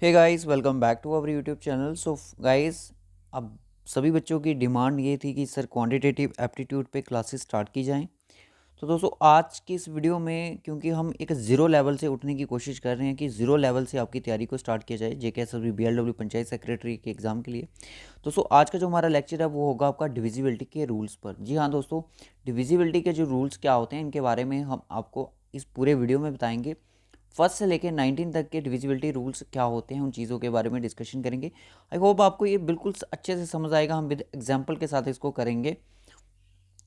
Hey guys, welcome back to our YouTube channel. So guys, अब सभी बच्चों की डिमांड ये थी कि सर क्वांटिटेटिव एप्टीट्यूड पे क्लासेस स्टार्ट की जाएं। तो दोस्तों, आज की इस वीडियो में क्योंकि हम एक ज़ीरो लेवल से उठने की कोशिश कर रहे हैं कि ज़ीरो लेवल से आपकी तैयारी को स्टार्ट किया जाए जेकेएसएसबी बीएलडब्ल्यू पंचायत सेक्रेटरी के एग्ज़ाम के लिए। दोस्तों, आज का जो हमारा लेक्चर है वो होगा आपका डिविजिबिलिटी के रूल्स पर। जी हाँ दोस्तों, डिविजिबिलिटी के जो रूल्स क्या होते हैं इनके बारे में हम आपको इस पूरे वीडियो में बताएंगे। फर्स्ट से लेकर 19 तक के डिविजिबिलिटी रूल्स क्या होते हैं उन चीज़ों के बारे में डिस्कशन करेंगे। आई होप आपको ये बिल्कुल अच्छे से समझ आएगा। हम विद एग्जांपल के साथ इसको करेंगे।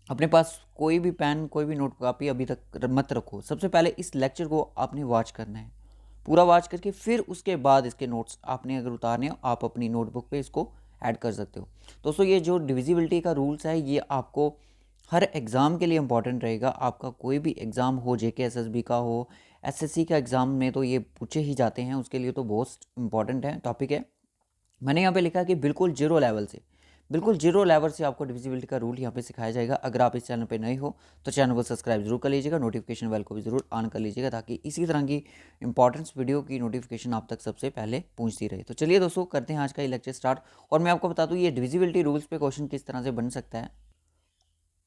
अपने पास कोई भी पेन, कोई भी नोट कॉपी अभी तक मत रखो। सबसे पहले इस लेक्चर को आपने वॉच करना है, पूरा वॉच करके फिर उसके बाद इसके नोट्स आपने अगर उतारने हो आप अपनी नोटबुक पे इसको ऐड कर सकते हो। दोस्तों, ये जो डिविजिबिलिटी का रूल्स है ये आपको हर एग्ज़ाम के लिए इंपॉर्टेंट रहेगा। आपका कोई भी एग्ज़ाम हो, जेकेएसएसबी का हो, एसएससी का एग्ज़ाम में तो ये पूछे ही जाते हैं। उसके लिए तो बहुत इंपॉर्टेंट है, टॉपिक है। मैंने यहाँ पे लिखा है कि बिल्कुल जीरो लेवल से आपको डिविजिबिलिटी का रूल यहाँ पे सिखाया जाएगा। अगर आप इस चैनल पे नए हो तो चैनल को सब्सक्राइब जरूर कर लीजिएगा, नोटिफिकेशन बेल को भी जरूर ऑन कर लीजिएगा ताकि इसी तरह की इंपॉर्टेंस वीडियो की नोटिफिकेशन आप तक सबसे पहले पहुँचती रहे। तो चलिए दोस्तों, करते हैं आज का ये लेक्चर स्टार्ट। और मैं आपको बता दूँ ये डिविजिबिलिटी रूल्स पे क्वेश्चन किस तरह से बन सकता है।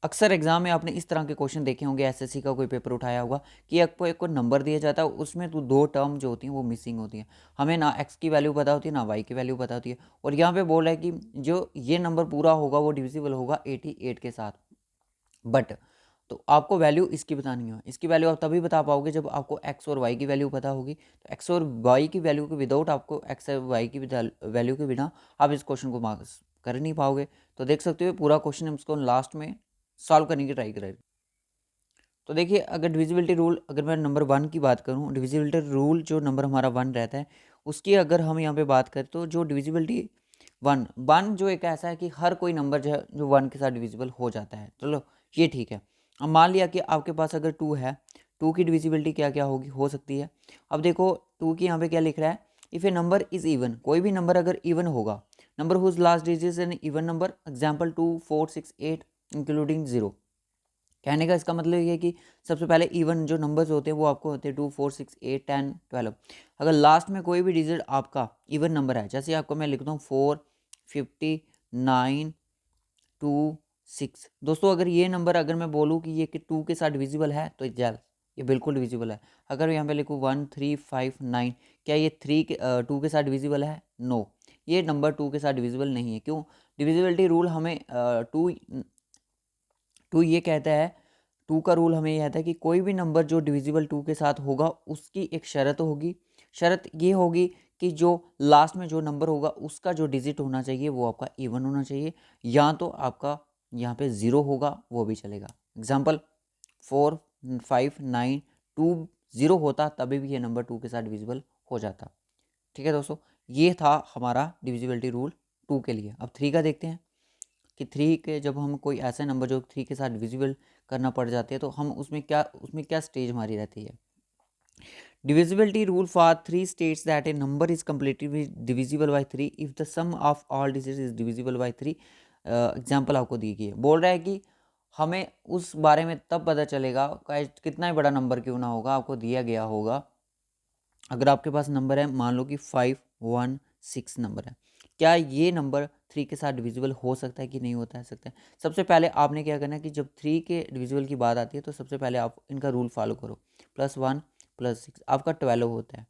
अक्सर एग्जाम में आपने इस तरह के क्वेश्चन देखे होंगे, एसएससी का कोई पेपर उठाया होगा कि आपको एक को नंबर दिया जाता है, उसमें तो दो टर्म जो होती हैं वो मिसिंग होती हैं। हमें ना एक्स की वैल्यू पता होती है ना वाई की वैल्यू पता होती है। और यहाँ पे बोल रहा है कि जो ये नंबर पूरा होगा वो डिविजिबल होगा 88 के साथ। बट तो आपको वैल्यू इसकी बतानी है। इसकी वैल्यू आप तभी बता पाओगे जब आपको एक्स और वाई की वैल्यू पता होगी। तो एक्स और वाई की वैल्यू के विदाउट आपको एक्स और वाई की वैल्यू के बिना आप इस क्वेश्चन को मार्क्स कर नहीं पाओगे। तो देख सकते हो पूरा क्वेश्चन हम इसको लास्ट में सॉल्व करने की ट्राई करेंगे। तो देखिए, अगर डिविजिबिलिटी रूल, अगर मैं नंबर वन की बात करूं, डिविजिबिलिटी रूल जो नंबर हमारा वन रहता है उसकी अगर हम यहाँ पे बात करें तो जो डिविजिबिलिटी वन वन जो एक ऐसा है कि हर कोई नंबर जो है जो वन के साथ डिविजिबल हो जाता है। चलो ये ठीक है। अब मान लिया कि आपके पास अगर टू है, टू की डिविजिबिलिटी क्या क्या होगी, हो सकती है। अब देखो टू की यहाँ पे क्या लिख रहा है, if a number is even, कोई भी नंबर अगर इवन होगा, number whose last digit is an even number, example 2 4 6 8 including zero. कहने का इसका मतलब ये है कि सबसे पहले इवन जो नंबर्स होते हैं वो आपको होते हैं 2 4 6 8 10 12। अगर लास्ट में कोई भी डिजिट आपका इवन नंबर है, जैसे आपको मैं लिखता हूँ 4 50 9 2 6। दोस्तों, अगर ये नंबर अगर मैं बोलूँ कि ये कि टू के साथ डिविजिबल है तो ये बिल्कुल डिविजिबल है। अगर यहाँ पे लिखूँ 1 3 5 9, क्या ये टू के साथ डिविजिबल है? नो, ये नंबर टू के साथ डिविजिबल नहीं है। क्यों? डिविजिबिलिटी रूल हमें टू टू ये कहता है, टू का रूल हमें ये कहता है कि कोई भी नंबर जो डिविजिबल टू के साथ होगा उसकी एक शर्त होगी। शर्त ये होगी कि जो लास्ट में जो नंबर होगा उसका जो डिजिट होना चाहिए वो आपका इवन होना चाहिए, या तो आपका यहाँ पे ज़ीरो होगा वो भी चलेगा। एग्जाम्पल 4 5 9 2 ज़ीरो होता तभी भी ये नंबर टू के साथ डिविजिबल हो जाता। ठीक है दोस्तों, ये था हमारा डिविजिबिलिटी रूल टू के लिए। अब थ्री का देखते हैं कि थ्री के जब हम कोई ऐसे नंबर जो थ्री के साथ डिविजिबल करना पड़ जाते हैं तो हम उसमें क्या स्टेज हमारी रहती है। Divisibility rule for three states that a number is completely divisible by three if the sum of all digits is divisible by three. Example आपको दी गई है, बोल रहा है कि हमें उस बारे में तब पता चलेगा, कितना ही बड़ा नंबर क्यों ना होगा, आपको दिया गया होगा। अगर आपके पास नंबर है, मान लो कि 5 1 6 नंबर है, क्या ये नंबर थ्री के साथ डिविजिबल हो सकता है कि नहीं होता है सकता है? सबसे पहले आपने क्या करना है कि जब थ्री के डिविजिबल की बात आती है तो सबसे पहले आप इनका रूल फॉलो करो। +1 +6 आपका 12 होता है।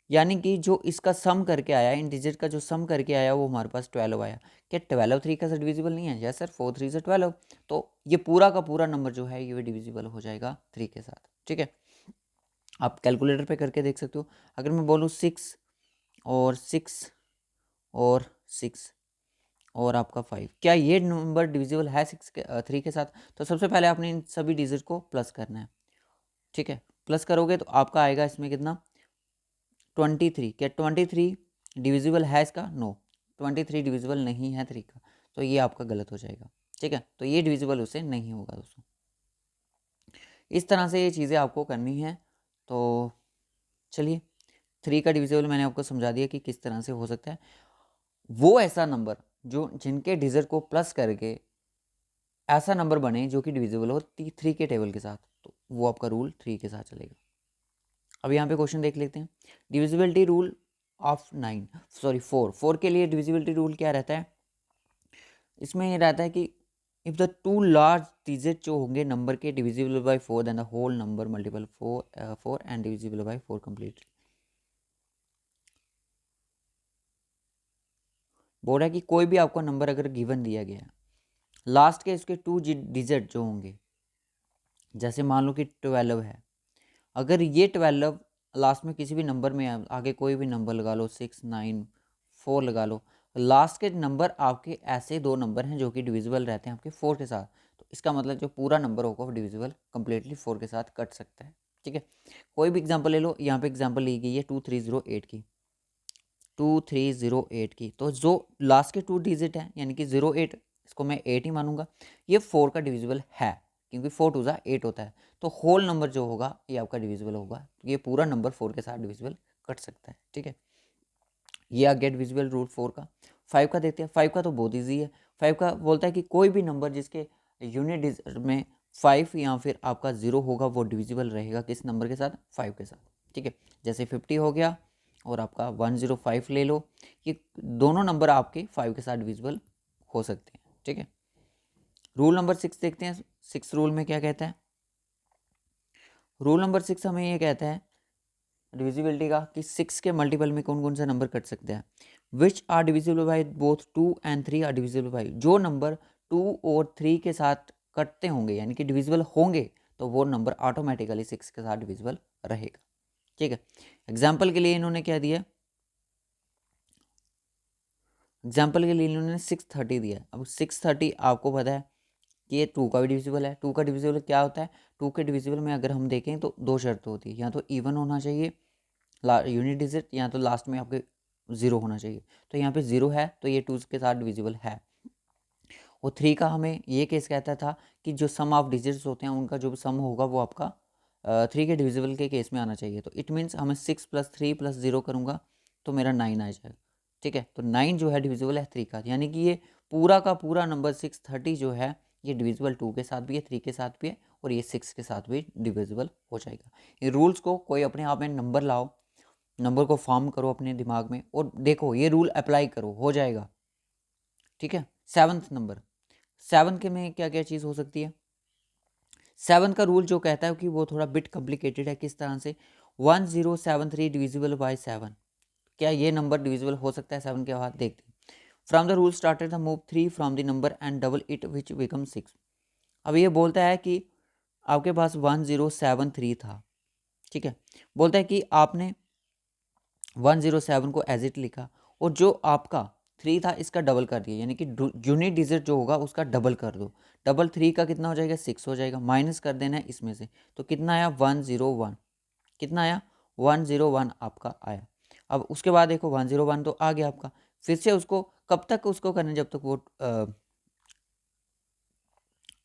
यानी कि जो इसका सम करके आया, इन डिजिट का जो सम करके आया वो हमारे पास 12 आया। क्या 12 थ्री का डिविजिबल नहीं है? Yes sir, 4 3 12। तो ये पूरा का पूरा नंबर जो है ये डिविजिबल हो जाएगा थ्री के साथ। ठीक है, आप कैलकुलेटर पे करके देख सकते हो। अगर मैं बोलूँ 6 और 6 और आपका 5, क्या ये नंबर डिविजिबल है थ्री के साथ? तो सबसे पहले आपने इन सभी डिजिट को प्लस करना है। ठीक है, प्लस करोगे तो आपका आएगा इसमें कितना? 23। क्या 23 डिविजिबल है इसका? नो, 23 डिविजिबल नहीं है थ्री का, तो ये आपका गलत हो जाएगा। ठीक है, तो ये डिविजिबल उससे नहीं होगा दोस्तों। इस तरह से ये चीज़ें आपको करनी है। तो चलिए, थ्री का डिविजिबल मैंने आपको समझा दिया कि किस तरह से हो सकता है। वो ऐसा नंबर जो जिनके डिजिट को प्लस करके ऐसा नंबर बने जो कि डिविजिबल हो थ्री के टेबल के साथ, तो वो आपका रूल थ्री के साथ चलेगा। अब यहाँ पे क्वेश्चन देख लेते हैं। डिविजिबिलिटी रूल ऑफ 9 सॉरी 4 के लिए डिविजिबिलिटी रूल क्या रहता है, इसमें ये रहता है कि if the two large digit जो होंगे नंबर के divisible by 4 then the whole number multiple 4 and divisible by 4 complete. बोल रहा है कि कोई भी आपको नंबर अगर गिवन दिया गया है, लास्ट के इसके टू डिजिट जो होंगे, जैसे मान लो कि 12 है, अगर ये 12 लास्ट में किसी भी नंबर में आगे कोई भी नंबर लगा लो 6 9 4 लगा लो, लास्ट के नंबर आपके ऐसे दो नंबर हैं जो कि डिविजिबल रहते हैं आपके 4 के साथ, तो इसका मतलब जो पूरा नंबर होगा वो डिविजिबल कंप्लीटली 4 के साथ कट सकता है। ठीक है, कोई भी एग्जांपल ले लो, यहाँ पे एग्जांपल ली गई है 2308 की, 2308 की, तो जो लास्ट के टू डिजिट हैं यानी कि 08, इसको मैं 8 ही मानूंगा, ये 4 का डिविजिबल है क्योंकि 4 टू ज़ा 8 होता है, तो होल नंबर जो होगा ये आपका डिविजिबल होगा, तो ये पूरा नंबर 4 के साथ डिविजिबल कट सकता है। ठीक है, ये आ गया डिविजिबल रूल 4 का। 5 का देखते हैं, 5 का तो बहुत ईजी है। 5 का बोलता है कि कोई भी नंबर जिसके यूनिट डिजिट में 5 या फिर आपका 0 होगा वो डिविजिबल रहेगा किस नंबर के साथ, 5 के साथ। ठीक है, जैसे 50 हो गया और आपका 105 ले लो, ये दोनों नंबर आपके 5 के साथ डिविजिबल हो सकते हैं। ठीक है, रूल नंबर 6 देखते हैं, 6 रूल में क्या कहता है। रूल नंबर 6 हमें ये कहता है डिविजिबिलिटी का कि 6 के मल्टीपल में कौन कौन से नंबर कट सकते हैं, which are divisible by both 2 and 3 are divisible by, जो नंबर 2 और 3 के साथ कटते होंगे यानी कि डिविजिबल होंगे तो वो नंबर ऑटोमेटिकली 6 के साथ डिविजिबल रहेगा। ठीक है, एग्जाम्पल के लिए इन्होंने क्या दिया, एग्जाम्पल के लिए इन्होंने 630 दिया। अब 630 आपको पता है कि ये 2 का भी डिविजिबल है। 2 का डिविजिबल क्या होता है, 2 के डिविजिबल में अगर हम देखें तो दो शर्त होती है, या तो इवन होना चाहिए यूनिट डिजिट, या तो लास्ट में आपके 0 होना चाहिए, तो यहाँ पे 0 है तो ये 2 के साथ डिविजिबल है। और 3 का हमें ये केस कहता था कि जो सम ऑफ डिजिट्स होते हैं उनका जो सम होगा वो आपका 3 के डिविजिबल के केस में आना चाहिए, तो इट मीन्स हमें 6 + 3 + 0 करूँगा तो मेरा 9 आ जाएगा। ठीक है, तो 9 जो है डिविजिबल है 3 का, यानी कि ये पूरा का पूरा नंबर 630 जो है ये डिविजिबल 2 के साथ भी है, 3 के साथ भी है और ये 6 के साथ भी डिविजिबल हो जाएगा। इन रूल्स को कोई अपने आप में नंबर लाओ, नंबर को फॉर्म करो अपने दिमाग में और देखो ये रूल अप्लाई करो, हो जाएगा। ठीक है, 7th नंबर, 7 के में क्या क्या चीज़ हो सकती है। 7 का रूल जो कहता है कि वो थोड़ा बिट कॉम्प्लिकेटेड है, किस तरह से, 1073 डिविजिबल बाय 7, क्या ये नंबर डिविजिबल हो सकता है 7 के बाद, देखते हैं। From the rule started the move 3 from the number and double it which become 6। अब ये बोलता है कि आपके पास 1073 था, ठीक है, बोलता है कि आपने 107 को एज इट लिखा और जो आपका 3 था इसका डबल कर दिया, यानी कि यूनिट डिजिट जो होगा उसका डबल कर दो। डबल 3 का कितना हो जाएगा, 6 हो जाएगा, माइनस कर देना है इसमें से, तो कितना आया 101, कितना आया 101 आपका आया। अब उसके बाद देखो 101 तो आ गया आपका, फिर से उसको कब तक उसको करना जब तक वो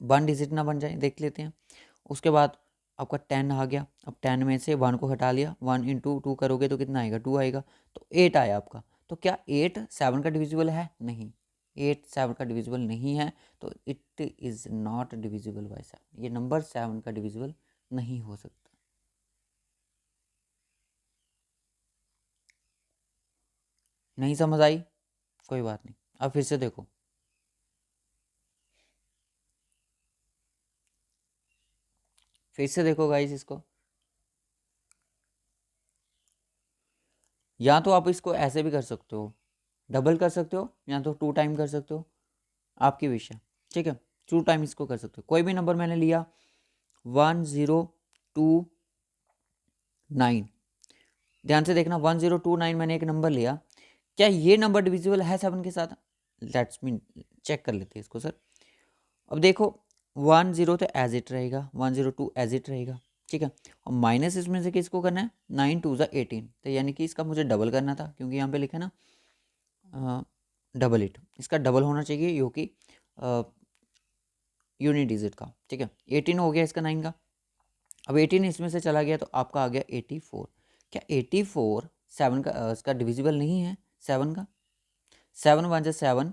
1 डिजिट ना बन जाए, देख लेते हैं। उसके बाद आपका 10 आ गया, अब 10 में से 1 को हटा लिया, 1 इंटू 2 करोगे तो कितना आएगा, 2 आएगा, तो 8 आया आपका। तो क्या 8 7 का डिविजिबल है, नहीं, 8 7 का डिविजिबल नहीं है, तो it is not divisible by 7, ये नंबर 7 का डिविजिबल नहीं हो सकता। नहीं समझ आई, कोई बात नहीं, अब फिर से देखो, फिर से देखो गाइस इसको, या तो आप इसको ऐसे भी कर सकते हो, डबल कर सकते हो, या तो 2 टाइम कर सकते हो, आपकी विश है। ठीक है, 2 टाइम इसको कर सकते हो। कोई भी नंबर मैंने लिया 1029, ध्यान से देखना, 1029 मैंने एक नंबर लिया, क्या ये नंबर डिविजिबल है 7 के साथ, लेट्स मीन चेक कर लेते हैं इसको सर। अब देखो 10 तो एज इट रहेगा, 102 एज इट रहेगा, ठीक है, और माइनस इसमें से किसको करना है, 9 2 18, तो यानी कि इसका मुझे डबल करना था क्योंकि यहाँ पे लिखा है ना डबल इट, इसका डबल होना चाहिए जो कि यूनिट डिजिट का। ठीक है, 18 हो गया इसका 9 का, अब 18 इसमें से चला गया तो आपका आ गया 84। क्या 84 7 का इसका डिविजिबल नहीं है 7 का, 7 1 जा 7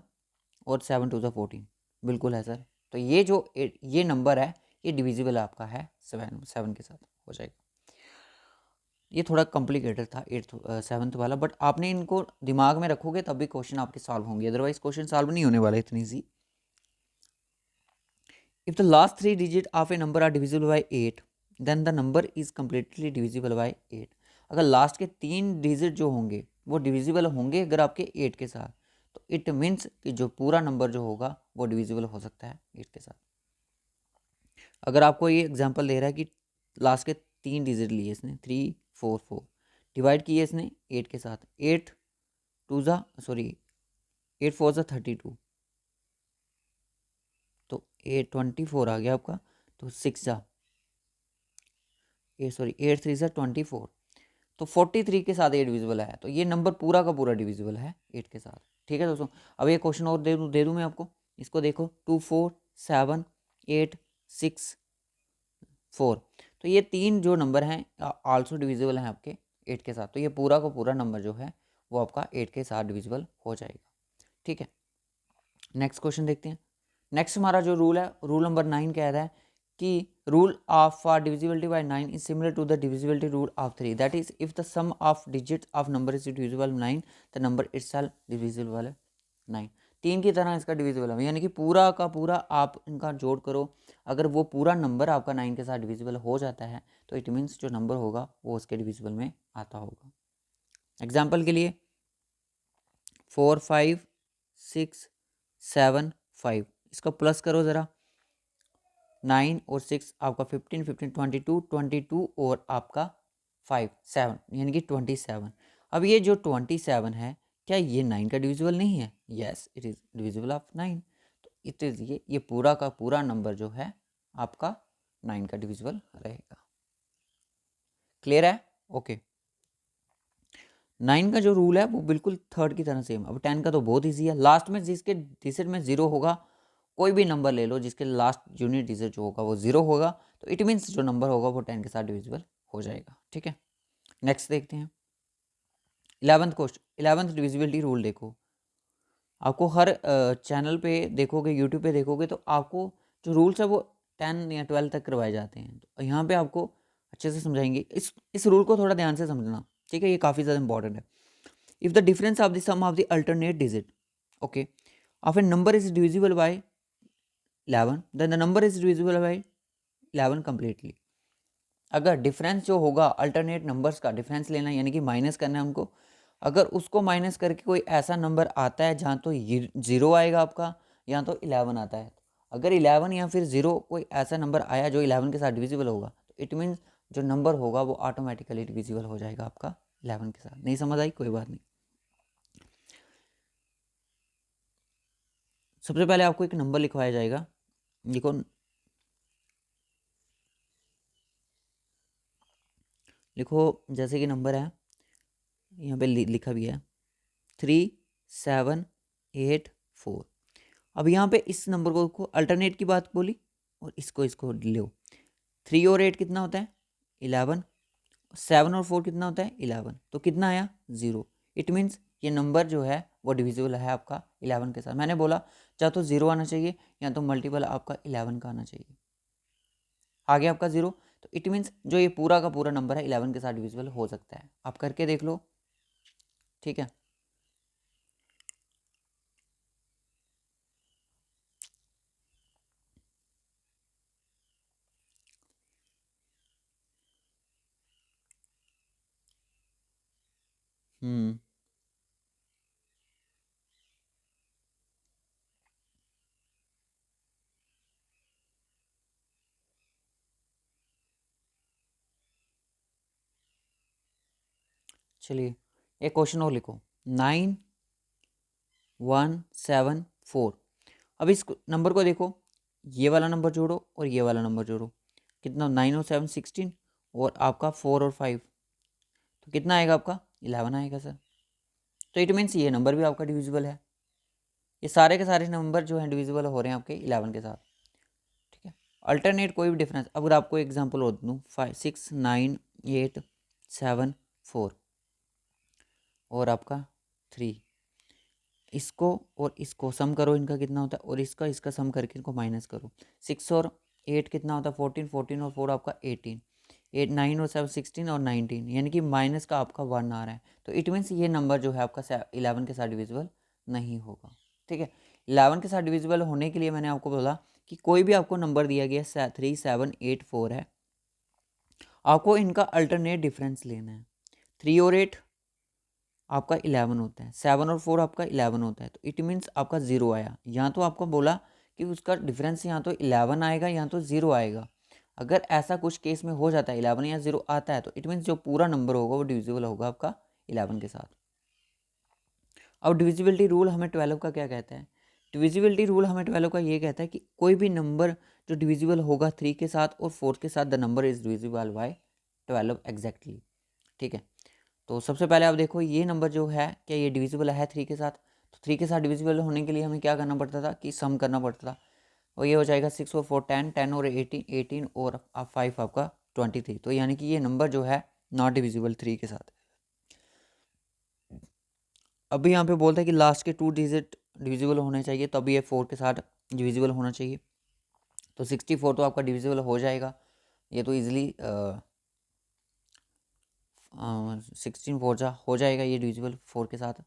और 7 2 जा 14, बिल्कुल है सर। तो ये जो ये नंबर है ये डिविजिबल आपका है 7 के साथ हो जाएगा। ये थोड़ा कॉम्प्लिकेटेड था 7th वाला, बट आपने इनको दिमाग में रखोगे तब भी क्वेश्चन आपके सॉल्व होंगे, अदरवाइज क्वेश्चन सॉल्व नहीं होने वाले इतनी सी। If the last 3 digit of a number are divisible by 8 then the number is completely divisible by 8। अगर लास्ट के 3 डिजिट जो होंगे वो डिविजिबल होंगे अगर आपके 8 के साथ, तो इट मीन्स कि जो पूरा नंबर जो होगा वो डिविजिबल हो सकता है 8 के साथ। अगर आपको ये एग्जांपल दे रहा है कि लास्ट के 3 डिजिट लिए इसने 3 4 4, डिवाइड किए इसने 8 के साथ, 8 टू ज़ा सॉरी 8 4 ज़ा 32, तो 8 24 आ गया आपका, तो 6 ज़ा 8 3 ज़ा 24, तो 43 के साथ 8 डिविजिबल है, तो ये नंबर पूरा का पूरा डिविजिबल है 8 के साथ। ठीक है दोस्तों, अब ये क्वेश्चन और दे दूँ मैं आपको, इसको देखो 2 4 7 8 6 4, तो ये 3 जो नंबर हैं आल्सो डिविजिबल हैं आपके 8 के साथ, तो ये पूरा का पूरा नंबर जो है वो आपका 8 के साथ डिविजिबल हो जाएगा। ठीक है, नेक्स्ट क्वेश्चन देखते हैं। नेक्स्ट हमारा जो रूल है, रूल नंबर 9 कह रहा है कि rule of for divisibility by 9 is similar to the divisibility rule of 3, that is if the sum of digits of number is divisible 9 the number itself divisible है 9। 3 की तरह इसका डिविजिबल है, यानी कि पूरा का पूरा आप इनका जोड़ करो, अगर वो पूरा नंबर आपका 9 के साथ डिविजिबल हो जाता है तो इट मीन्स जो नंबर होगा वो उसके डिविजिबल में आता होगा। एग्जाम्पल के लिए 4 5 6 7 5, इसका प्लस करो ज़रा, 9 और 6 आपका 15 15 22 22 और आपका 5 7 यानी कि 27। अब ये जो 27 है क्या ये 9 का डिविजिबल नहीं है? Yes it is divisible of 9, तो इट इज़ ये पूरा का पूरा नंबर जो है आपका 9 का डिविजिबल रहेगा। क्लियर है? ओके। 9 का जो रूल है वो बिल्कुल थर्ड की तरह सेम। अब 10 का तो बहुत ईजी है, लास्ट में जिसके डिजिट में 0 होगा, कोई भी नंबर ले लो जिसके लास्ट यूनिट डिजिट जो होगा वो 0 होगा, तो इट मीन्स जो नंबर होगा वो 10 के साथ डिविजिबल हो जाएगा। ठीक है, नेक्स्ट देखते हैं 11th question. 11th divisibility rule देखो, आपको हर चैनल पे देखोगे, यूट्यूब पे देखोगे तो आपको जो रूल्स है वो 10 या 12 तक करवाए जाते हैं, तो यहाँ पे आपको अच्छे से समझाएंगे। इस रूल को थोड़ा ध्यान से समझना, ठीक है, ये काफ़ी ज़्यादा इंपॉर्टेंट है। If the difference of the sum of the alternate digit, okay, of a number is divisible by 11, then the number is divisible by 11 completely. अगर डिफरेंस जो होगा अल्टरनेट नंबर्स का डिफरेंस लेना है, यानी कि माइनस करना है उनको, अगर उसको माइनस करके कोई ऐसा नंबर आता है जहाँ तो 0 आएगा आपका या तो 11 आता है, अगर 11 या फिर 0 कोई ऐसा नंबर आया जो 11 के साथ डिविजिबल होगा, तो इट मीन्स जो नंबर होगा वो ऑटोमेटिकली डिविजिबल हो जाएगा आपका 11 के साथ। नहीं समझ आई? कोई बात नहीं। सबसे पहले आपको एक नंबर लिखवाया जाएगा, देखो लिखो, जैसे कि नंबर है यहाँ पे लिखा भी है 3 7 8 4। अब यहाँ पे इस नंबर को अल्टरनेट की बात बोली और इसको लो, 3 और 8 कितना होता है 11, 7 और 4 कितना होता है 11, तो कितना आया 0। इट मीन्स ये नंबर जो है वो डिविजिबल है आपका 11 के साथ। मैंने बोला चाहे तो 0 आना चाहिए या तो मल्टीपल आपका 11 का आना चाहिए, आ गया आपका 0, तो इट मीन्स जो ये पूरा का पूरा नंबर है 11 के साथ डिविजिबल हो सकता है। आप करके देख लो, ठीक है। हम्म, चलिए एक क्वेश्चन और लिखो 9 1 7 4। अब इस नंबर को देखो, ये वाला नंबर जोड़ो और ये वाला नंबर जोड़ो, कितना 9 और 7 16 और आपका 4 और 5, तो कितना आएगा आपका 11 आएगा सर। तो इट मीन्स ये नंबर भी आपका डिविजिबल है, ये सारे के सारे नंबर जो हैं डिविजिबल हो रहे हैं आपके 11 के साथ। ठीक है, अल्टरनेट कोई भी डिफरेंस, अगर आपको एग्जांपल और दूँ 5 6 9 8 7 4 और आपका 3, इसको और इसको सम करो, इनका कितना होता है, और इसका सम करके इनको माइनस करो, 6 और 8 कितना होता है 14 14 और 4 आपका 18, 8 9 और 7 16 और 19, यानी कि माइनस का आपका 1 आ रहा है। तो इट मीन्स ये नंबर जो है आपका 11 के साथ डिविजिबल नहीं होगा। ठीक है, 11 के साथ डिविजिबल होने के लिए मैंने आपको बोला कि कोई भी आपको नंबर दिया गया 3 7 8 4 है, आपको इनका अल्टरनेट डिफरेंस लेना है। 3 और 8 आपका 11 होता है, 7 और 4 आपका 11 होता है, तो इट मीन्स आपका 0 आया। यहाँ तो आपको बोला कि उसका डिफरेंस यहाँ तो 11 आएगा, यहाँ तो 0 आएगा। अगर ऐसा कुछ केस में हो जाता है 11 या 0 आता है, तो इट मीन्स जो पूरा नंबर होगा वो डिविजिबल होगा आपका 11 के साथ। अब डिविजिबिलिटी रूल हमें 12 का क्या कहता है? डिविजिबिलिटी रूल हमें 12 का ये कहता है कि कोई भी नंबर जो डिविजिबल होगा 3 के साथ और 4 के साथ, the number is divisible by 12 exactly. ठीक है, तो सबसे पहले आप देखो ये नंबर जो है क्या ये डिविजिबल है 3 के साथ? तो 3 के साथ डिविजिबल होने के लिए हमें क्या करना पड़ता था कि सम करना पड़ता था, और ये हो जाएगा 6 और 4 10, 10 और 18 18 और 5 आपका 23। तो यानी कि ये नंबर जो है नॉट डिविजिबल 3 के साथ। अभी यहाँ पे बोलता है कि लास्ट के 2 डिजिट डिविजिबल होने चाहिए, तभी ये 4 के साथ डिविजिबल होना चाहिए। तो 64 तो आपका डिविजिबल हो जाएगा, ये तो ईजिली 16 4 जा हो जाएगा ये डिविजिबल 4 के साथ।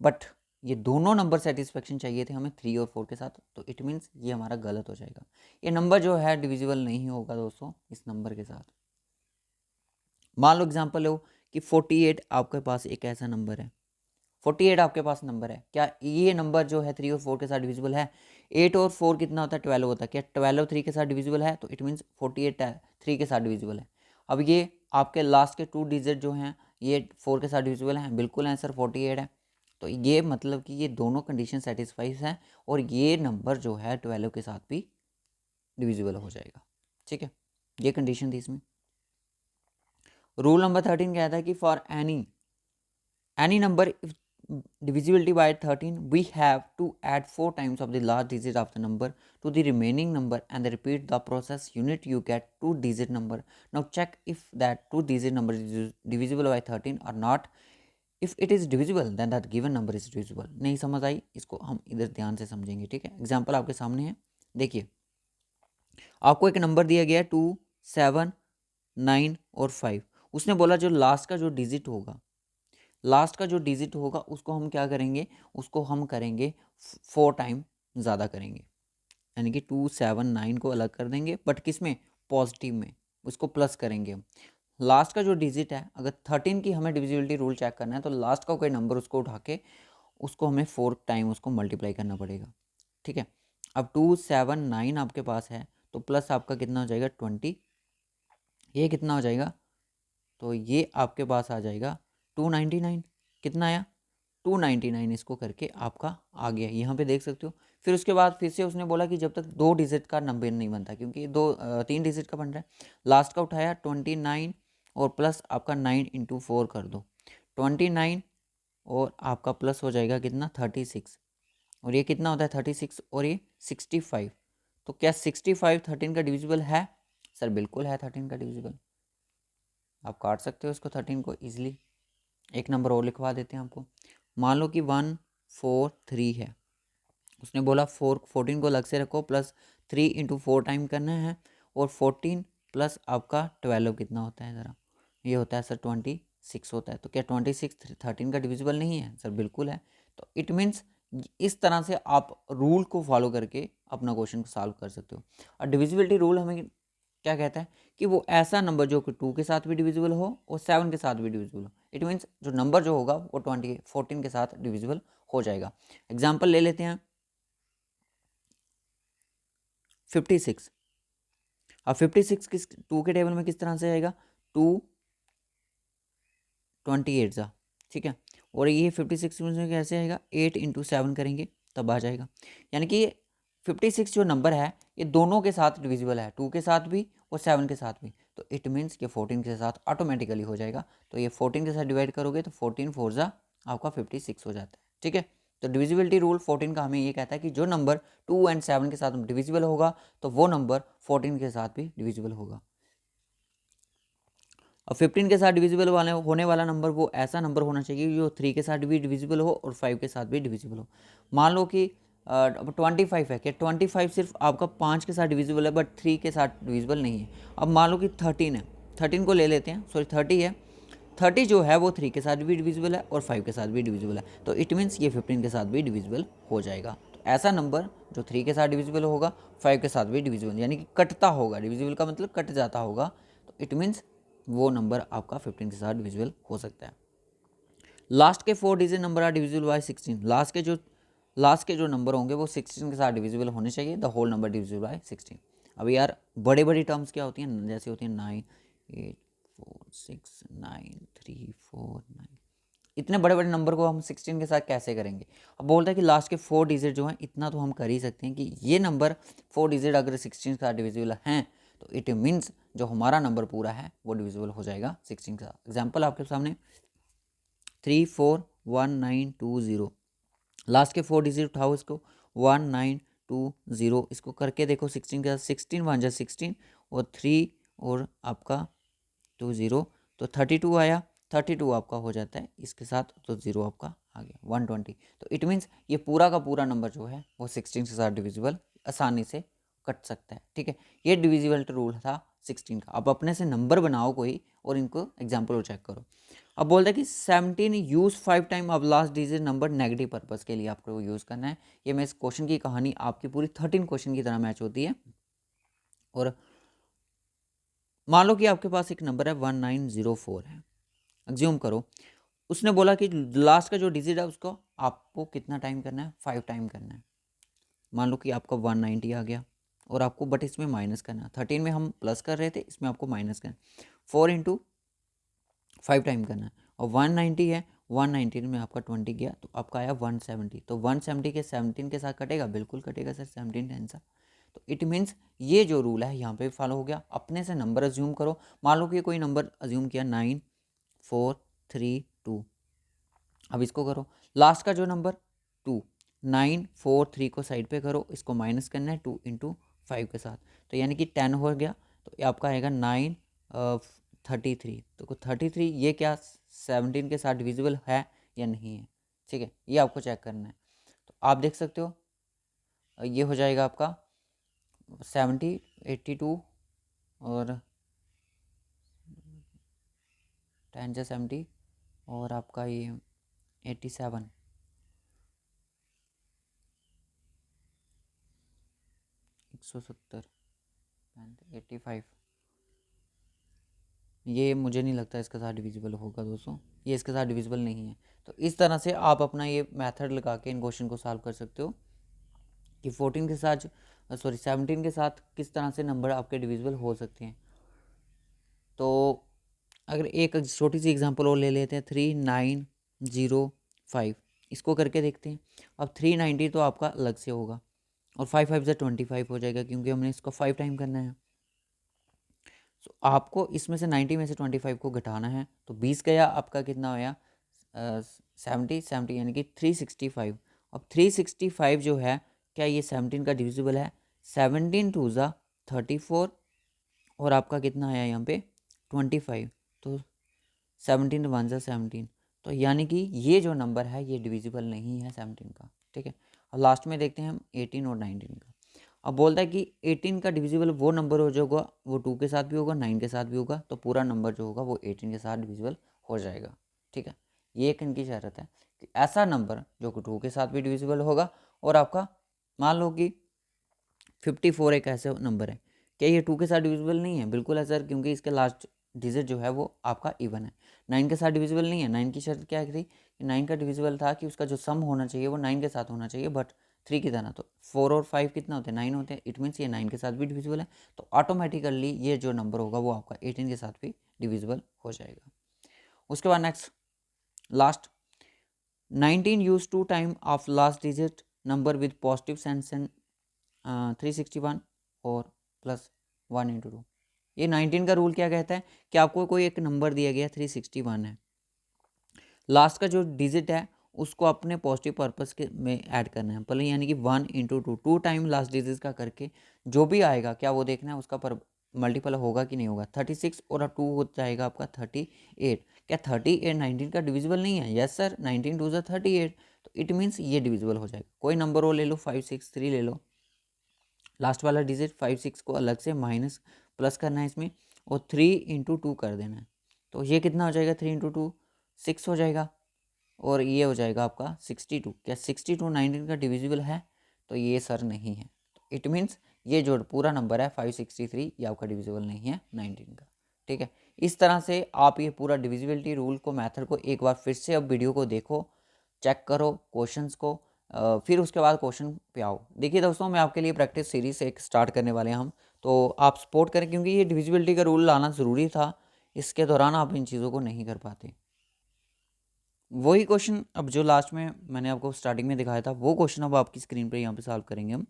बट ये दोनों नंबर सेटिस्फेक्शन चाहिए थे हमें 3 और 4 के साथ, तो इट मीन्स ये हमारा गलत हो जाएगा। ये नंबर जो है डिविजिबल नहीं होगा दोस्तों इस नंबर के साथ। मान लो एग्जांपल लो कि 48 आपके पास एक ऐसा नंबर है, 48 आपके पास नंबर है, क्या ये नंबर जो है 3 और 4 के साथ डिविजिबल है? 8 और 4 कितना होता है? 12 होता है। क्या 12 3 के साथ डिविजिबल है? तो इट मीन्स 48 3 के साथ डिविजिबल है। अब ये आपके लास्ट के 2 डिजिट जो हैं ये 4 के साथ डिविजिबल हैं, बिल्कुल आंसर 48 है। तो ये मतलब कि ये दोनों कंडीशन सेटिस्फाइज हैं और ये नंबर जो है 12 के साथ भी डिविजिबल हो जाएगा। ठीक है, ये कंडीशन थी इसमें। रूल नंबर 13 कहता है कि for any number if divisibility by 13, we have to add 4 times of the last digit of the number to the remaining number and repeat the process unit you get 2 digit number. Now check if that 2 digit number is divisible by 13 or not. If it is divisible then that given number is divisible. नहीं समझ आई, इसको हम इधर ध्यान से समझेंगे। ठीक है, एग्जाम्पल आपके सामने है, देखिए आपको एक नंबर दिया गया है 2 7 9 और 5। उसने बोला जो लास्ट का जो डिजिट होगा, लास्ट का जो डिजिट होगा उसको हम क्या करेंगे, उसको हम करेंगे 4 टाइम ज़्यादा करेंगे, यानी कि 2 7 9 को अलग कर देंगे, बट किस में? पॉजिटिव में, उसको प्लस करेंगे हम। लास्ट का जो डिजिट है, अगर 13 की हमें डिविजिबिलिटी रूल चेक करना है तो लास्ट का कोई नंबर उसको उठा के उसको हमें 4 टाइम उसको मल्टीप्लाई करना पड़ेगा। ठीक है, अब 2 7 9 आपके पास है तो प्लस आपका कितना हो जाएगा 20, ये कितना हो जाएगा? तो ये आपके पास आ जाएगा 299। कितना आया? 299। इसको करके आपका आ गया, यहाँ पे देख सकते हो। फिर उसके बाद फिर से उसने बोला कि जब तक 2 डिजिट का नंबर नहीं बनता, क्योंकि 3 डिजिट का बन रहा है। लास्ट का उठाया 29 और प्लस आपका 9 इंटू 4 कर दो, 29 और आपका प्लस हो जाएगा कितना? 36। और ये कितना होता है? 36 और ये 65। तो क्या 65 13 का डिविजिबल है? सर बिल्कुल है 13 का डिविजिबल। आप काट सकते हो इसको 13 को ईजिली। एक नंबर और लिखवा देते हैं आपको। मान लो कि 1 4 3 है, उसने बोला 14 को अलग से रखो, प्लस 3 इंटू 4 टाइम करना है, और 14 प्लस आपका 12 कितना होता है ज़रा? ये होता है सर 26 होता है। तो क्या 26 13 का डिविजिबल नहीं है? सर बिल्कुल है। तो इट मीन्स इस तरह से आप रूल को फॉलो करके अपना क्वेश्चन को सॉल्व कर सकते हो। और डिविजिबिलिटी रूल हमें क्या कहता है कि वो ऐसा नंबर जो कि 2 के साथ भी डिविजिबल हो और 7 के साथ भी डिविजिबल हो। इट मीन्स जो नंबर जो होगा वो 14 के साथ डिविजिबल हो जाएगा। एग्जाम्पल ले लेते हैं 56। अब 56 किस 2 के टेबल में किस तरह से आएगा? 2 28 जा, ठीक है। और ये 56 में कैसे आएगा? 8 इंटू 7 करेंगे तब आ जाएगा। यानी कि 56 जो नंबर है ये दोनों के साथ डिविजिबल है, 2 के साथ भी और 7 के साथ भी। तो इट मीन्स कि 14 के साथ ऑटोमेटिकली हो जाएगा। तो ये 14 के साथ डिवाइड करोगे तो 14 4 जा आपका 56 हो जाता है। ठीक है, तो डिविजिबिलिटी रूल 14 का हमें ये कहता है कि जो नंबर 2 एंड 7 के साथ डिविजिबल होगा तो वो नंबर 14 के साथ भी डिविजिबल होगा। और 15 के साथ डिविजिबल होने वाला नंबर वो ऐसा नंबर होना चाहिए जो 3 के साथ भी डिविजिबल हो और 5 के साथ भी डिविजिबल हो। मान लो कि 25 है, कि 25 सिर्फ आपका 5 के साथ डिविजिबल है बट 3 के साथ डिविजिबल नहीं है। अब मान लो कि 13 है, 13 को ले लेते हैं, सॉरी 30 है, 30 जो है वो 3 के साथ भी डिविजिबल है और 5 के साथ भी डिविजिबल है, तो इट मीन्स ये 15 के साथ भी डिविजिबल हो जाएगा। तो ऐसा नंबर जो 3 के साथ डिविजिबल होगा, 5 के साथ भी डिविजिबल, यानी कि कटता होगा, डिविजिबल का मतलब कट जाता होगा, तो इट मीन्स वो नंबर आपका 15 के साथ डिविजिबल हो सकता है। लास्ट के 4 digit number are divisible by 16, last के जो नंबर होंगे वो 16 के साथ डिविजिबल होने चाहिए, the whole number divisible by 16। अभी यार बड़े बड़ी टर्म्स क्या होती हैं, जैसे होती हैं 9 8 4 6 9 3 4 9, इतने बड़े बड़े नंबर को हम 16 के साथ कैसे करेंगे। अब बोलता है कि लास्ट के 4 डिजिट जो हैं, इतना तो हम कर ही सकते हैं कि ये नंबर 4 डिजिट अगर 16 के साथ डिविजिबल हैं तो इट मीन्स जो हमारा नंबर पूरा है वो डिविजिबल हो जाएगा 16 के साथ। एग्जाम्पल आपके सामने 341920, लास्ट के 4 डिजिट उठाओ, इसको 1920, इसको करके देखो 16 के साथ, 16 वन जा 16 और 3 और आपका 20, तो 32 आया, 32 आपका हो जाता है इसके साथ, तो 0 आपका आ गया 120। तो इट मीन्स ये पूरा का पूरा नंबर जो है वो 16 के साथ डिविजिबल आसानी से कट सकता है, ठीक है। ये डिविजिबल रूल था 16 का। अब अपने से नंबर बनाओ कोई और इनको एग्जाम्पल को चेक करो। अब बोलता है कि 17 यूज 5 टाइम, अब last digit number negative purpose के लिए आपको यूज़ करना है। ये मैं इस क्वेश्चन की कहानी आपकी पूरी 13 क्वेश्चन की तरह मैच होती है। और मान लो कि आपके पास एक नंबर है 1904 है, एग्ज्यूम करो, उसने बोला कि लास्ट का जो डिजिट है उसको आपको कितना टाइम करना है, 5 टाइम करना है। मान लो कि आपका 190 आ गया और आपको बट इसमें माइनस करना है, 13 में हम प्लस कर रहे थे, इसमें आपको माइनस करना है, 4 इंटू 5 टाइम करना है। और 190 है, 119 में आपका 20 गया तो आपका आया 170, तो 170 के 17 के साथ कटेगा, बिल्कुल कटेगा सर, 17 टाइम सा। तो इट मीन्स ये जो रूल है यहाँ पे फॉलो हो गया। अपने से नंबर अज्यूम करो, मान लो कि कोई नंबर अज्यूम किया 9432, अब इसको करो, लास्ट का जो नंबर 2943 को साइड पे करो, इसको माइनस करना है 2 इंटू 5 के साथ, तो यानी कि 10 हो गया, तो ये आपका आएगा 933, तो 33 ये क्या 17 के साथ डिविजिबल है या नहीं है, ठीक है, ये आपको चेक करना है। तो आप देख सकते हो ये हो जाएगा आपका 70 82 और 10 जा 70 और आपका ये 87 170 85, ये मुझे नहीं लगता इसके साथ डिविजिबल होगा दोस्तों, ये इसके साथ डिविजिबल नहीं है। तो इस तरह से आप अपना ये मेथड लगा के इन क्वेश्चन को सॉल्व कर सकते हो कि 14 के साथ, सॉरी 17 के साथ किस तरह से नंबर आपके डिविजिबल हो सकते हैं। तो अगर एक छोटी सी एग्जांपल और ले लेते हैं 3905, इसको करके देखते हैं। अब 390 तो आपका अलग से होगा और 5 5 से 25 हो जाएगा, क्योंकि हमने इसको 5 टाइम करना है। तो आपको इसमें से 90 में से 25 को घटाना है, तो 20 गया, आपका कितना होया 70 यानी कि 365। अब 365 जो है, क्या ये 17 का डिविजिबल है, 17 टू ज़ा 34 और आपका कितना आया यहाँ पे 25, तो 17 वन ज़ा 17, तो यानी कि ये जो नंबर है ये डिविजिबल नहीं है 17 का, ठीक है। और लास्ट में देखते हैं हम 18 और 19 का। अब बोलता है कि 18 का डिविजिबल वो नंबर हो जाएगा, वो 2 के साथ भी होगा, 9 के साथ भी होगा, तो पूरा नंबर जो होगा वो 18 के साथ डिविजिबल हो जाएगा, ठीक है। ये एक इनकी शर्त है कि ऐसा नंबर जो कि 2 के साथ भी डिविजिबल होगा। और आपका मान लो कि 54 एक ऐसे नंबर है, क्या ये 2 के साथ डिविजिबल नहीं है, बिल्कुल है सर, क्योंकि इसके लास्ट डिजिट जो है वो आपका इवन है। 9 के साथ डिविजिबल नहीं है, 9 की शर्त क्या थी कि 9 का डिविजिबल था कि उसका जो सम होना चाहिए वो 9 के साथ होना चाहिए, बट 3 की तरह। तो 4 और 5 कितना होते हैं 9 होते हैं, इट मीन्स ये 9 के साथ भी डिविजिबल है, तो ऑटोमेटिकली ये जो नंबर होगा वो आपका 18 के साथ भी डिविजिबल हो जाएगा। उसके बाद next last 19 use 2 time of last digit number with positive sense and 361 और प्लस 1 इंटू 2। ये 19 का रूल क्या कहता है कि आपको कोई एक नंबर दिया गया 361 है, लास्ट का जो डिजिट है उसको अपने पॉजिटिव पर्पस के में ऐड करना है, पहले यानी कि 1 इंटू 2 टाइम लास्ट डिजिट का करके जो भी आएगा क्या वो देखना है उसका पर मल्टीपल होगा कि नहीं होगा। 36 और 2 हो जाएगा आपका 38। क्या 38 19 का डिविजिबल नहीं है? यस सर, 19 2 ज़ा 38, तो इट मीन्स ये डिविजिबल हो जाएगा। कोई नंबर वो ले लो, 5 6 3 ले लो, लास्ट वाला डिजिट 5 6 को अलग से माइनस प्लस करना है इसमें, और 3 × 2 कर देना है। तो ये कितना हो जाएगा 3 × 2 6 हो जाएगा और ये हो जाएगा आपका 62। क्या 62 19 का डिविजिबल है? तो ये सर नहीं है। इट मीन्स ये जो पूरा नंबर है 563 ये आपका डिविजिबल नहीं है 19 का। ठीक है, इस तरह से आप ये पूरा डिविजिबिलिटी रूल को मेथड को एक बार फिर से अब वीडियो को देखो, चेक करो क्वेश्चंस को, फिर उसके बाद क्वेश्चन पे आओ। देखिए दोस्तों, मैं आपके लिए प्रैक्टिस सीरीज एक स्टार्ट करने वाले हैं हम, तो आप सपोर्ट करें क्योंकि ये डिविजिबिलिटी का रूल लाना ज़रूरी था। इसके दौरान आप इन चीज़ों को नहीं कर पाते। वही क्वेश्चन अब जो लास्ट में मैंने आपको स्टार्टिंग में दिखाया था वो क्वेश्चन अब आपकी स्क्रीन पे यहाँ पे सॉल्व करेंगे हम।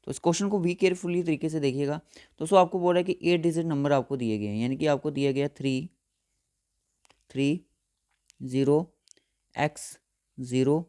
तो इस क्वेश्चन को भी केयरफुली तरीके से देखिएगा। दोस्तों आपको बोला है कि 8 डिजिट नंबर आपको दिए गए हैं, यानी कि आपको दिया गया 3 3 0 x 0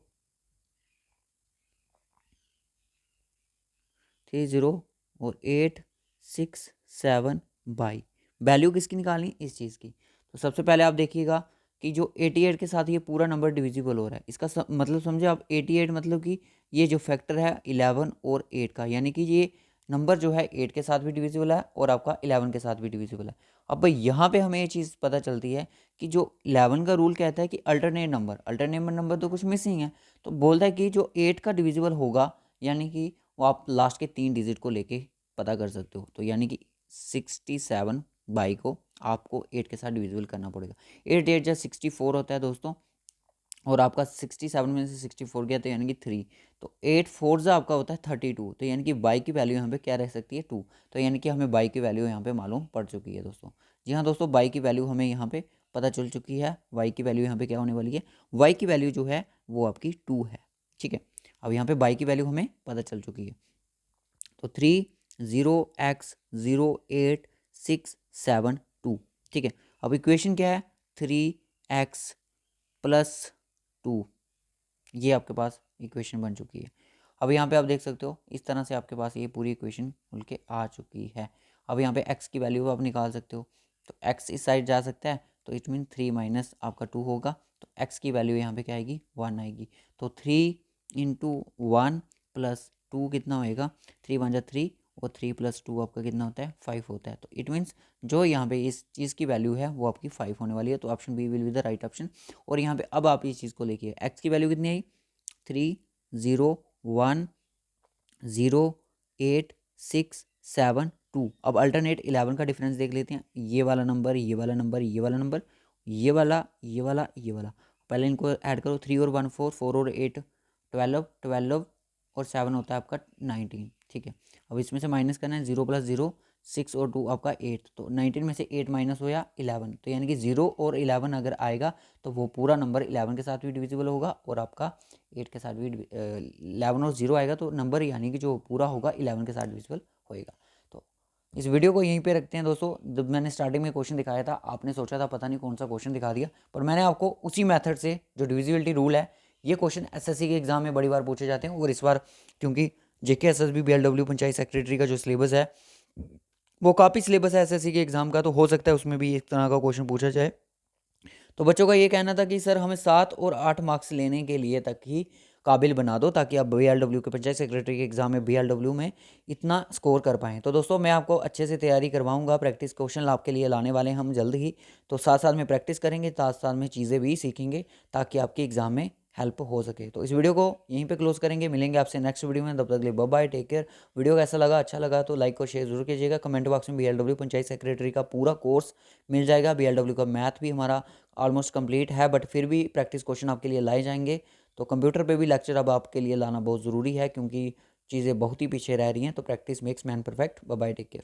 3 0 और 8 6 7 बाई वैल्यू किसकी निकालनी इस चीज़ की। तो सबसे पहले आप देखिएगा कि जो 88 के साथ ये पूरा नंबर डिविजिबल हो रहा है, इसका मतलब समझे आप। 88 मतलब कि ये जो फैक्टर है 11 और 8 का, यानी कि ये नंबर जो है 8 के साथ भी डिविजिबल है और आपका 11 के साथ भी डिविजिबल है। अब भाई यहाँ पे हमें ये चीज़ पता चलती है कि जो 11 का रूल कहता है कि अल्टरनेट नंबर तो कुछ मिसिंग है। तो बोलता है कि जो 8 का डिविजिबल होगा, यानी कि वो आप लास्ट के 3 डिजिट को लेके पता कर सकते हो। तो यानी कि 67 बाई को आपको 8 के साथ डिविजिबल करना पड़ेगा। 8 8 जा 64 होता है दोस्तों, और आपका 67 में से 64 गया तो यानी कि 3। तो 8 4 जा आपका होता है 32। तो यानी कि बाई की वैल्यू यहाँ पे क्या रह सकती है 2। तो यानी कि हमें बाई की वैल्यू यहाँ पे मालूम पड़ चुकी है दोस्तों। जी हाँ दोस्तों, बाई की वैल्यू हमें यहाँ पे पता चल चुकी है। वाई की वैल्यू यहाँ पे क्या होने वाली है, वाई की वैल्यू जो है वो आपकी 2 है। ठीक है, अब यहाँ पे बाई की वैल्यू हमें पता चल चुकी है। तो 3 0 x 0 8 6 7 2। ठीक है, अब इक्वेशन क्या है 3x + 2, ये आपके पास इक्वेशन बन चुकी है। अब यहाँ पे आप देख सकते हो इस तरह से आपके पास ये पूरी इक्वेशन खुल के आ चुकी है। अब यहाँ पे x की वैल्यू आप निकाल सकते हो। तो x इस साइड जा सकता है, तो इट मीन 3 माइनस आपका 2 होगा। तो x की वैल्यू यहाँ पे क्या आएगी 1 आएगी। तो 3 × 1 + 2 कितना होएगा 3 1 जा 3 और 3 + 2 आपका कितना होता है 5 होता है। तो इट मीन्स जो यहाँ पे इस चीज़ की वैल्यू है वो आपकी 5 होने वाली है। तो option B will be the right option. और यहाँ पे अब आप इस चीज़ को लेके x की वैल्यू कितनी आई 3 0 1 0 8 6 7 2। अब अल्टरनेट 11 का डिफरेंस देख लेते हैं। ये वाला नंबर, ये वाला नंबर, ये वाला नंबर, ये वाला, ये वाला, ये वाला। पहले इनको ऐड करो। 3 और 1 4, 4 और 8 12, 12 और 7 होता है आपका 19। ठीक है, अब इसमें से माइनस करना है। 0 + 0 6 और 2 आपका 8। तो 19 में से 8 माइनस होया 11। तो यानी कि 0 और 11 अगर आएगा तो वो पूरा नंबर 11 के साथ भी डिविजिबल होगा और आपका 8 के साथ भी 11 और 0 आएगा तो नंबर यानी कि जो पूरा होगा 11 के साथ डिविजिबल होएगा। तो इस वीडियो को यहीं पे रखते हैं दोस्तों। जब मैंने स्टार्टिंग में क्वेश्चन दिखाया था आपने सोचा था पता नहीं कौन सा क्वेश्चन दिखा दिया, पर मैंने आपको उसी मेथड से जो डिविजिबिलिटी रूल है, ये क्वेश्चन एसएससी के एग्जाम में बड़ी बार पूछे जाते हैं। और इस बार क्योंकि जेके एसएसबी बीएलडब्ल्यू पंचायत सेक्रेटरी का जो सिलेबस है वो काफ़ी सिलेबस है एसएससी के एग्जाम का, तो हो सकता है उसमें भी इस तरह का क्वेश्चन पूछा जाए। तो बच्चों का ये कहना था कि सर हमें 7 और 8 मार्क्स लेने के लिए तक ही काबिल बना दो ताकि आप बीएलडब्ल्यू के पंचायत सेक्रेटरी के एग्जाम में बीएलडब्ल्यू में इतना स्कोर कर पाएँ। तो दोस्तों मैं आपको अच्छे से तैयारी करवाऊंगा, प्रैक्टिस क्वेश्चन आपके लिए लाने वाले हैं हम जल्द ही। तो साथ साथ में प्रैक्टिस करेंगे, साथ साथ में चीज़ें भी सीखेंगे ताकि आपके एग्जाम में हेल्प हो सके। तो इस वीडियो को यहीं पे क्लोज करेंगे, मिलेंगे आपसे नेक्स्ट वीडियो में। तब तक के लिए bye bye, take care. Video कैसा लगा, अच्छा लगा तो लाइक और शेयर जरूर कीजिएगा। कमेंट बॉक्स में बीएलडब्ल्यू पंचायत सेक्रेटरी का पूरा कोर्स मिल जाएगा। बीएलडब्ल्यू का मैथ भी हमारा ऑलमोस्ट कंप्लीट है, बट फिर भी प्रैक्टिस क्वेश्चन आपके लिए लाए जाएंगे। तो कंप्यूटर पे भी लेक्चर अब आपके लिए लाना बहुत ज़रूरी है क्योंकि चीज़ें बहुत ही पीछे रह रही हैं। तो practice makes man perfect. Bye bye, take care.